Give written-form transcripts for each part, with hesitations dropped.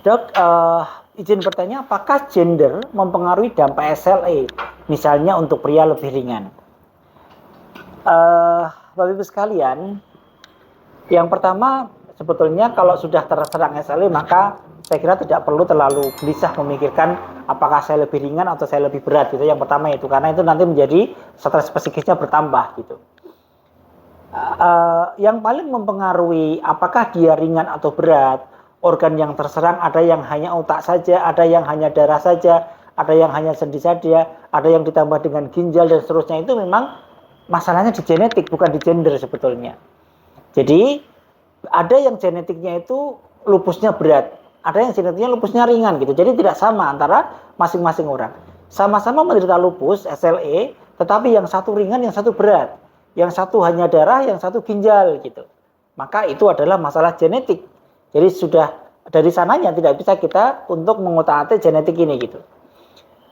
Dok, izin bertanya, apakah gender mempengaruhi dampak SLE? Misalnya untuk pria lebih ringan. Bapak Ibu sekalian, yang pertama sebetulnya kalau sudah terserang SLE maka saya kira tidak perlu terlalu gelisah memikirkan apakah saya lebih ringan atau saya lebih berat gitu. Yang pertama itu, karena itu nanti menjadi stres psikisnya bertambah gitu. Yang paling mempengaruhi apakah dia ringan atau berat, organ yang terserang ada yang hanya otak saja, ada yang hanya darah saja, ada yang hanya sendi saja, ada yang ditambah dengan ginjal dan seterusnya, itu memang masalahnya di genetik bukan di gender sebetulnya. Jadi ada yang genetiknya itu lupusnya berat, ada yang genetiknya lupusnya ringan gitu. Jadi tidak sama antara masing-masing orang. Sama-sama menderita lupus SLE, tetapi yang satu ringan, yang satu berat. Yang satu hanya darah, yang satu ginjal gitu. Maka itu adalah masalah genetik. Jadi sudah dari sananya tidak bisa kita untuk mengotak-atik genetik ini gitu.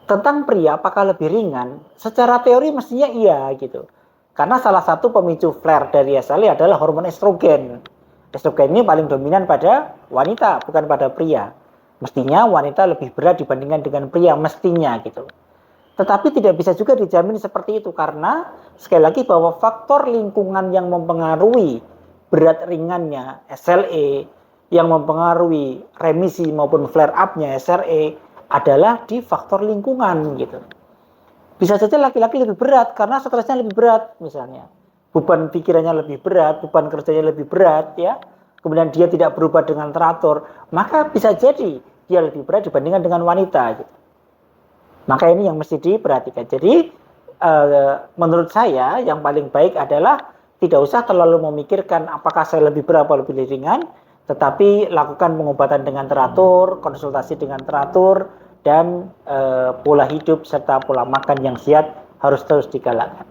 Tentang pria apakah lebih ringan? Secara teori mestinya iya gitu. Karena salah satu pemicu flare dari SLE adalah hormon estrogen. Estrogen ini paling dominan pada wanita, bukan pada pria. Mestinya wanita lebih berat dibandingkan dengan pria, mestinya gitu. Tetapi tidak bisa juga dijamin seperti itu, karena sekali lagi bahwa faktor lingkungan yang mempengaruhi berat ringannya SLE, yang mempengaruhi remisi maupun flare up-nya SLE adalah di faktor lingkungan gitu. Bisa saja laki-laki lebih berat karena stresnya lebih berat misalnya. Beban pikirannya lebih berat, beban kerjanya lebih berat ya. Kemudian dia tidak berubah dengan teratur, maka bisa jadi dia lebih berat dibandingkan dengan wanita gitu. Maka ini yang mesti diperhatikan. Jadi menurut saya yang paling baik adalah tidak usah terlalu memikirkan apakah saya lebih berat atau lebih ringan, tetapi lakukan pengobatan dengan teratur, konsultasi dengan teratur, dan pola hidup serta pola makan yang sehat harus terus digalakkan.